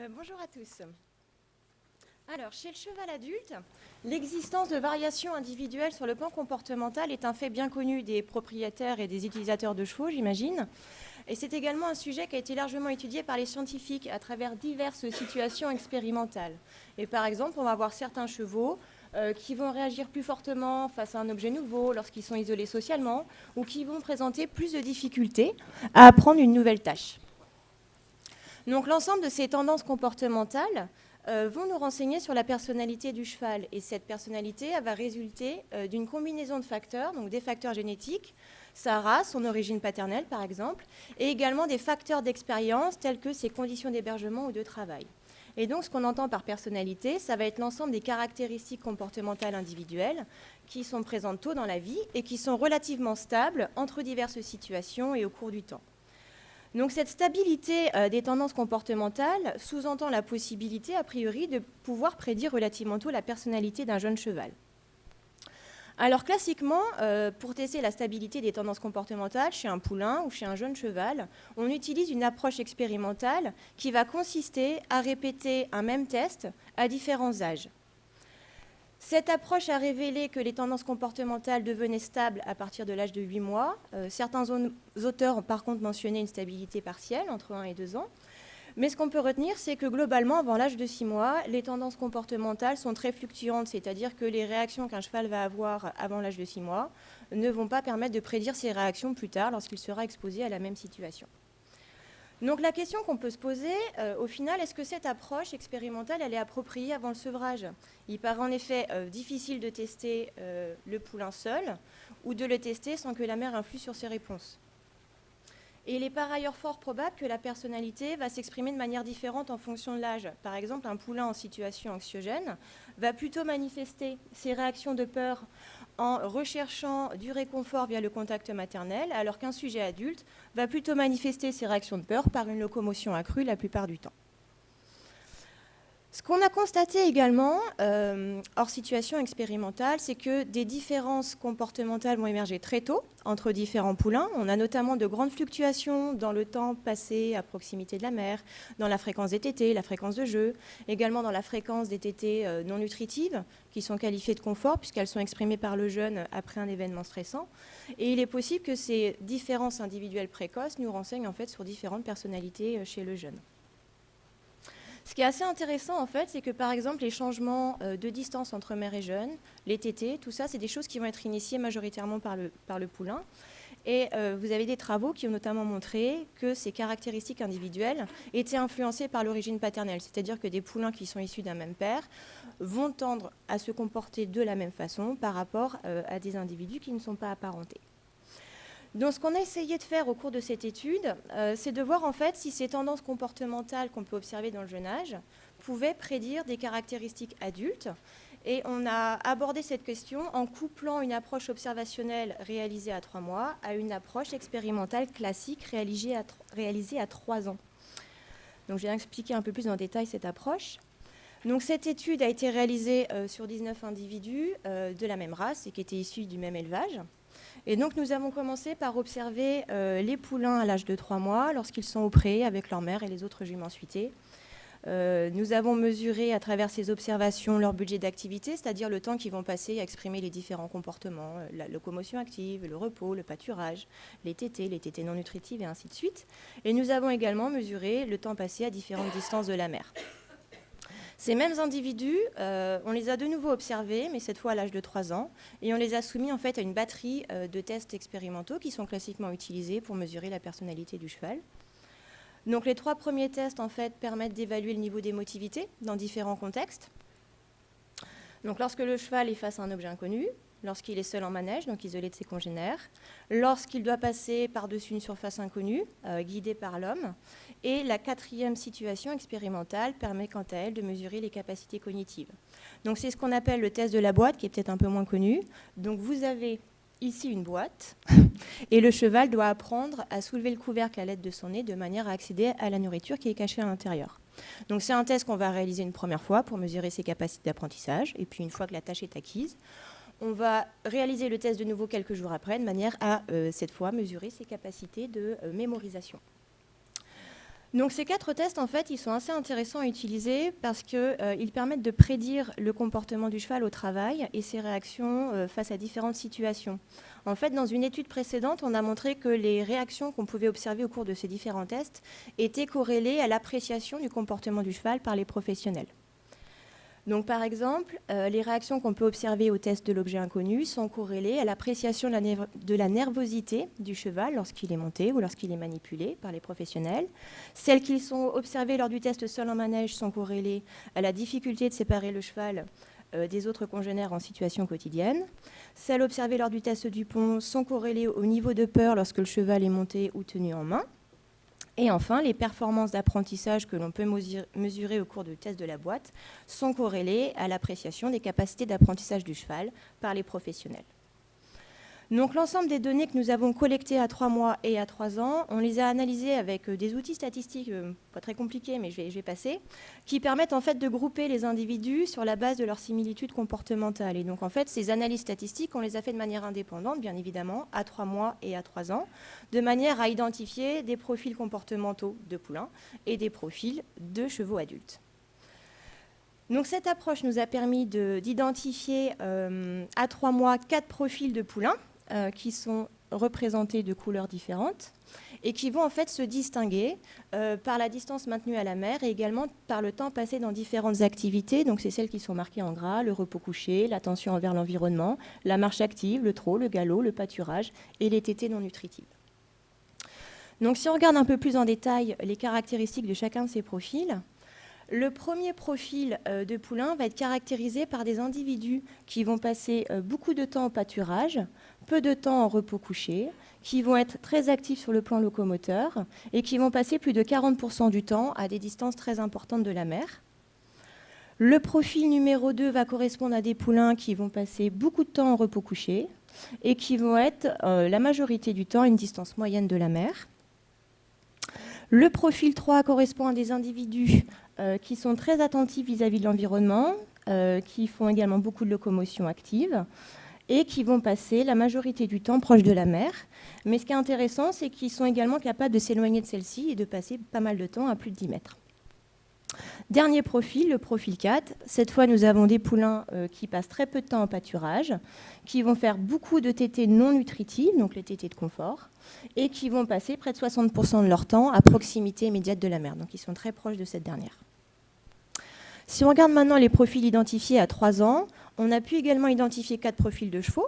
Bonjour à tous. Alors, chez le cheval adulte, l'existence de variations individuelles sur le plan comportemental est un fait bien connu des propriétaires et des utilisateurs de chevaux, j'imagine. Et c'est également un sujet qui a été largement étudié par les scientifiques à travers diverses situations expérimentales. Et par exemple, on va avoir certains chevaux qui vont réagir plus fortement face à un objet nouveau lorsqu'ils sont isolés socialement ou qui vont présenter plus de difficultés à apprendre une nouvelle tâche. Donc l'ensemble de ces tendances comportementales vont nous renseigner sur la personnalité du cheval. Et cette personnalité elle va résulter d'une combinaison de facteurs, donc des facteurs génétiques, sa race, son origine paternelle par exemple, et également des facteurs d'expérience tels que ses conditions d'hébergement ou de travail. Et donc ce qu'on entend par personnalité, ça va être l'ensemble des caractéristiques comportementales individuelles qui sont présentes tôt dans la vie et qui sont relativement stables entre diverses situations et au cours du temps. Donc cette stabilité des tendances comportementales sous-entend la possibilité, a priori, de pouvoir prédire relativement tôt la personnalité d'un jeune cheval. Alors classiquement, pour tester la stabilité des tendances comportementales chez un poulain ou chez un jeune cheval, on utilise une approche expérimentale qui va consister à répéter un même test à différents âges. Cette approche a révélé que les tendances comportementales devenaient stables à partir de l'âge de 8 mois. Certains auteurs ont par contre mentionné une stabilité partielle entre 1 et 2 ans. Mais ce qu'on peut retenir, c'est que globalement, avant l'âge de 6 mois, les tendances comportementales sont très fluctuantes, c'est-à-dire que les réactions qu'un cheval va avoir avant l'âge de 6 mois ne vont pas permettre de prédire ses réactions plus tard lorsqu'il sera exposé à la même situation. Donc la question qu'on peut se poser, au final, est-ce que cette approche expérimentale, elle est appropriée avant le sevrage ? Il paraît en effet difficile de tester le poulain seul ou de le tester sans que la mère influe sur ses réponses. Et il est par ailleurs fort probable que la personnalité va s'exprimer de manière différente en fonction de l'âge. Par exemple, un poulain en situation anxiogène va plutôt manifester ses réactions de peur en recherchant du réconfort via le contact maternel, alors qu'un sujet adulte va plutôt manifester ses réactions de peur par une locomotion accrue la plupart du temps. Ce qu'on a constaté également, hors situation expérimentale, c'est que des différences comportementales vont émerger très tôt entre différents poulains. On a notamment de grandes fluctuations dans le temps passé à proximité de la mère, dans la fréquence des tétées, la fréquence de jeu, également dans la fréquence des tétées non nutritives, qui sont qualifiées de confort puisqu'elles sont exprimées par le jeune après un événement stressant. Et il est possible que ces différences individuelles précoces nous renseignent en fait sur différentes personnalités chez le jeune. Ce qui est assez intéressant, en fait, c'est que, par exemple, les changements de distance entre mère et jeune, les tétées, tout ça, c'est des choses qui vont être initiées majoritairement par le poulain. Et vous avez des travaux qui ont notamment montré que ces caractéristiques individuelles étaient influencées par l'origine paternelle. C'est-à-dire que des poulains qui sont issus d'un même père vont tendre à se comporter de la même façon par rapport à des individus qui ne sont pas apparentés. Donc ce qu'on a essayé de faire au cours de cette étude, c'est de voir en fait si ces tendances comportementales qu'on peut observer dans le jeune âge pouvaient prédire des caractéristiques adultes. Et on a abordé cette question en couplant une approche observationnelle réalisée à 3 mois à une approche expérimentale classique réalisée à 3 ans. Donc je vais expliquer un peu plus en détail cette approche. Donc cette étude a été réalisée sur 19 individus de la même race et qui étaient issus du même élevage. Et donc nous avons commencé par observer les poulains à l'âge de 3 mois lorsqu'ils sont au pré avec leur mère et les autres juments suitées. Nous avons mesuré à travers ces observations leur budget d'activité, c'est-à-dire le temps qu'ils vont passer à exprimer les différents comportements, la locomotion active, le repos, le pâturage, les tétées non nutritives et ainsi de suite. Et nous avons également mesuré le temps passé à différentes distances de la mère. Ces mêmes individus, on les a de nouveau observés, mais cette fois à l'âge de 3 ans, et on les a soumis en fait à une batterie de tests expérimentaux qui sont classiquement utilisés pour mesurer la personnalité du cheval. Donc les 3 premiers tests en fait permettent d'évaluer le niveau d'émotivité dans différents contextes. Donc lorsque le cheval est face à un objet inconnu, lorsqu'il est seul en manège, donc isolé de ses congénères, lorsqu'il doit passer par-dessus une surface inconnue, guidé par l'homme. Et la 4e situation expérimentale permet quant à elle de mesurer les capacités cognitives. Donc c'est ce qu'on appelle le test de la boîte, qui est peut-être un peu moins connu. Donc vous avez ici une boîte, et le cheval doit apprendre à soulever le couvercle à l'aide de son nez de manière à accéder à la nourriture qui est cachée à l'intérieur. Donc c'est un test qu'on va réaliser une première fois pour mesurer ses capacités d'apprentissage, et puis une fois que la tâche est acquise, on va réaliser le test de nouveau quelques jours après, de manière à, cette fois, mesurer ses capacités de mémorisation. Donc ces 4 tests, en fait, ils sont assez intéressants à utiliser parce qu'ils permettent de prédire le comportement du cheval au travail et ses réactions face à différentes situations. En fait, dans une étude précédente, on a montré que les réactions qu'on pouvait observer au cours de ces différents tests étaient corrélées à l'appréciation du comportement du cheval par les professionnels. Donc, par exemple, les réactions qu'on peut observer au test de l'objet inconnu sont corrélées à l'appréciation de la nervosité du cheval lorsqu'il est monté ou lorsqu'il est manipulé par les professionnels. Celles qui sont observées lors du test sol en manège sont corrélées à la difficulté de séparer le cheval des autres congénères en situation quotidienne. Celles observées lors du test du pont sont corrélées au niveau de peur lorsque le cheval est monté ou tenu en main. Et enfin, les performances d'apprentissage que l'on peut mesurer au cours du test de la boîte sont corrélées à l'appréciation des capacités d'apprentissage du cheval par les professionnels. Donc l'ensemble des données que nous avons collectées à 3 mois et à 3 ans, on les a analysées avec des outils statistiques, pas très compliqués, mais je vais passer, qui permettent en fait de grouper les individus sur la base de leurs similitudes comportementales. Et donc en fait, ces analyses statistiques, on les a fait de manière indépendante, bien évidemment, à 3 mois et à 3 ans, de manière à identifier des profils comportementaux de poulains et des profils de chevaux adultes. Donc cette approche nous a permis d'identifier à 3 mois 4 profils de poulains qui sont représentés de couleurs différentes et qui vont en fait se distinguer par la distance maintenue à la mer et également par le temps passé dans différentes activités. Donc c'est celles qui sont marquées en gras, le repos couché, l'attention envers l'environnement, la marche active, le trot, le galop, le pâturage et les tétées non nutritives. Donc si on regarde un peu plus en détail les caractéristiques de chacun de ces profils, le premier profil de poulain va être caractérisé par des individus qui vont passer beaucoup de temps au pâturage, peu de temps en repos couché, qui vont être très actifs sur le plan locomoteur et qui vont passer plus de 40% du temps à des distances très importantes de la mer. Le profil numéro 2 va correspondre à des poulains qui vont passer beaucoup de temps en repos couché et qui vont être la majorité du temps à une distance moyenne de la mer. Le profil 3 correspond à des individus qui sont très attentifs vis-à-vis de l'environnement, qui font également beaucoup de locomotion active et qui vont passer la majorité du temps proche de la mer. Mais ce qui est intéressant, c'est qu'ils sont également capables de s'éloigner de celle-ci et de passer pas mal de temps à plus de 10 mètres. Dernier profil, le profil 4. Cette fois, nous avons des poulains qui passent très peu de temps en pâturage, qui vont faire beaucoup de tétées non nutritives, donc les tétées de confort, et qui vont passer près de 60% de leur temps à proximité immédiate de la mer. Donc, ils sont très proches de cette dernière. Si on regarde maintenant les profils identifiés à 3 ans, on a pu également identifier 4 profils de chevaux.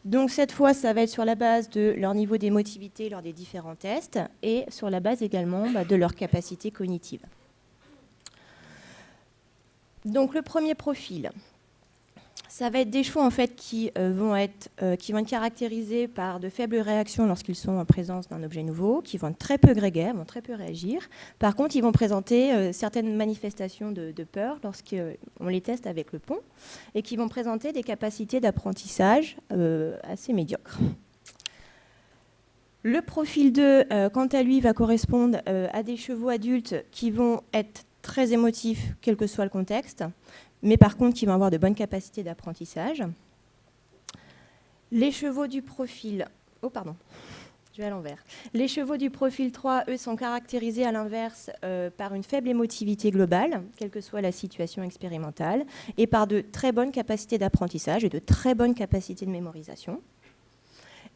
Donc cette fois, ça va être sur la base de leur niveau d'émotivité lors des différents tests et sur la base également de leur capacité cognitive. Donc le premier profil, ça va être des chevaux en fait, qui vont être caractérisés par de faibles réactions lorsqu'ils sont en présence d'un objet nouveau, qui vont être très peu grégaires, vont très peu réagir. Par contre, ils vont présenter certaines manifestations de peur lorsqu'on les teste avec le pont et qui vont présenter des capacités d'apprentissage assez médiocres. Le profil 2, quant à lui, va correspondre à des chevaux adultes qui vont être très émotifs, quel que soit le contexte, mais par contre qui vont avoir de bonnes capacités d'apprentissage. Les chevaux du profil... Oh, pardon, je vais à l'envers. Les chevaux du profil 3, eux, sont caractérisés à l'inverse par une faible émotivité globale, quelle que soit la situation expérimentale, et par de très bonnes capacités d'apprentissage et de très bonnes capacités de mémorisation.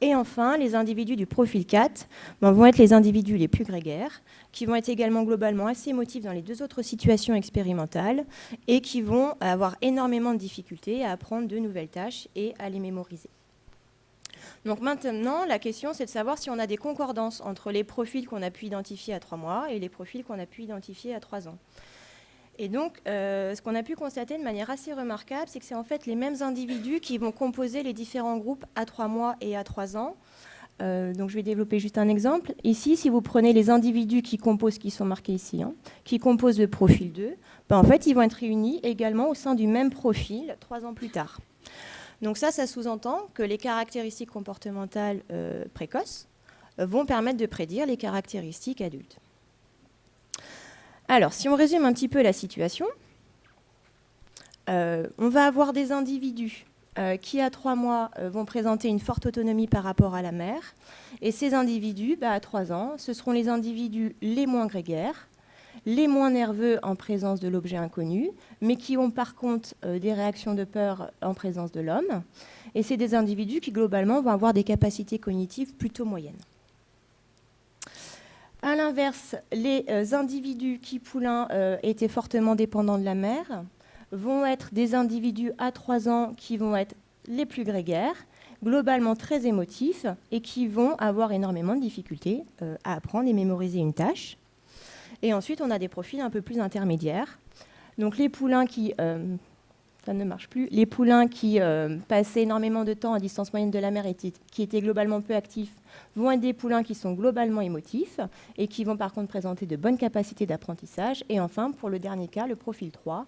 Et enfin, les individus du profil 4 vont être les individus les plus grégaires, qui vont être également globalement assez émotifs dans les 2 autres situations expérimentales et qui vont avoir énormément de difficultés à apprendre de nouvelles tâches et à les mémoriser. Donc maintenant, la question, c'est de savoir si on a des concordances entre les profils qu'on a pu identifier à 3 mois et les profils qu'on a pu identifier à 3 ans. Et donc, ce qu'on a pu constater de manière assez remarquable, c'est que c'est en fait les mêmes individus qui vont composer les différents groupes à 3 mois et à 3 ans. Donc, je vais développer juste un exemple. Ici, si vous prenez les individus qui composent, qui sont marqués ici, qui composent le profil 2, en fait, ils vont être réunis également au sein du même profil 3 ans plus tard. Donc ça sous-entend que les caractéristiques comportementales précoces vont permettre de prédire les caractéristiques adultes. Alors, si on résume un petit peu la situation, on va avoir des individus qui à 3 mois vont présenter une forte autonomie par rapport à la mère. Et ces individus, à 3 ans, ce seront les individus les moins grégaires, les moins nerveux en présence de l'objet inconnu, mais qui ont par contre des réactions de peur en présence de l'homme. Et c'est des individus qui globalement vont avoir des capacités cognitives plutôt moyennes. A l'inverse, les individus qui, poulain, étaient fortement dépendants de la mère vont être des individus à 3 ans qui vont être les plus grégaires, globalement très émotifs et qui vont avoir énormément de difficultés à apprendre et mémoriser une tâche. Et ensuite, on a des profils un peu plus intermédiaires. Donc les poulains qui... ça ne marche plus. Les poulains qui passaient énormément de temps à distance moyenne de la mère et qui étaient globalement peu actifs vont être des poulains qui sont globalement émotifs et qui vont par contre présenter de bonnes capacités d'apprentissage. Et enfin, pour le dernier cas, le profil 3,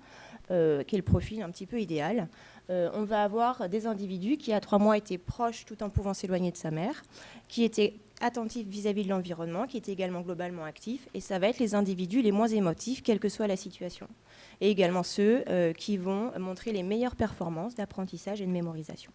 qui est le profil un petit peu idéal. On va avoir des individus qui, à 3 mois, étaient proches tout en pouvant s'éloigner de sa mère, qui étaient attentifs vis-à-vis de l'environnement, qui étaient également globalement actifs. Et ça va être les individus les moins émotifs, quelle que soit la situation. Et également ceux qui vont montrer les meilleures performances d'apprentissage et de mémorisation.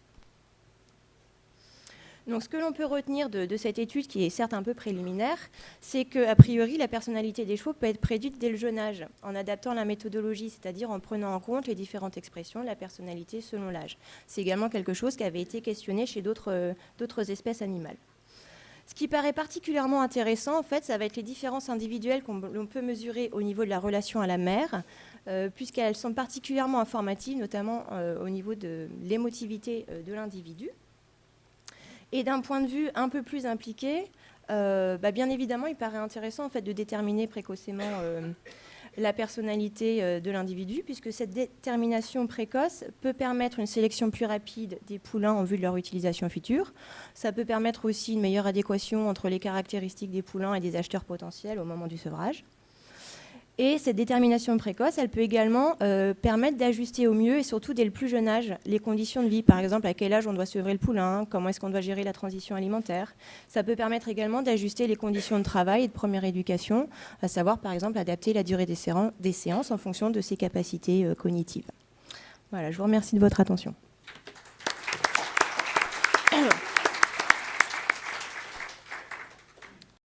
Donc, ce que l'on peut retenir de cette étude, qui est certes un peu préliminaire, c'est qu'a priori, la personnalité des chevaux peut être prédite dès le jeune âge, en adaptant la méthodologie, c'est-à-dire en prenant en compte les différentes expressions de la personnalité selon l'âge. C'est également quelque chose qui avait été questionné chez d'autres espèces animales. Ce qui paraît particulièrement intéressant, en fait, ça va être les différences individuelles qu'on peut mesurer au niveau de la relation à la mère, puisqu'elles sont particulièrement informatives, notamment au niveau de l'émotivité de l'individu. Et d'un point de vue un peu plus impliqué, bien évidemment, il paraît intéressant en fait, de déterminer précocement la personnalité de l'individu, puisque cette détermination précoce peut permettre une sélection plus rapide des poulains en vue de leur utilisation future. Ça peut permettre aussi une meilleure adéquation entre les caractéristiques des poulains et des acheteurs potentiels au moment du sevrage. Et cette détermination précoce, elle peut également permettre d'ajuster au mieux, et surtout dès le plus jeune âge, les conditions de vie. Par exemple, à quel âge on doit sevrer le poulain, comment est-ce qu'on doit gérer la transition alimentaire. Ça peut permettre également d'ajuster les conditions de travail et de première éducation, à savoir, par exemple, adapter la durée des séances en fonction de ses capacités cognitives. Voilà, je vous remercie de votre attention.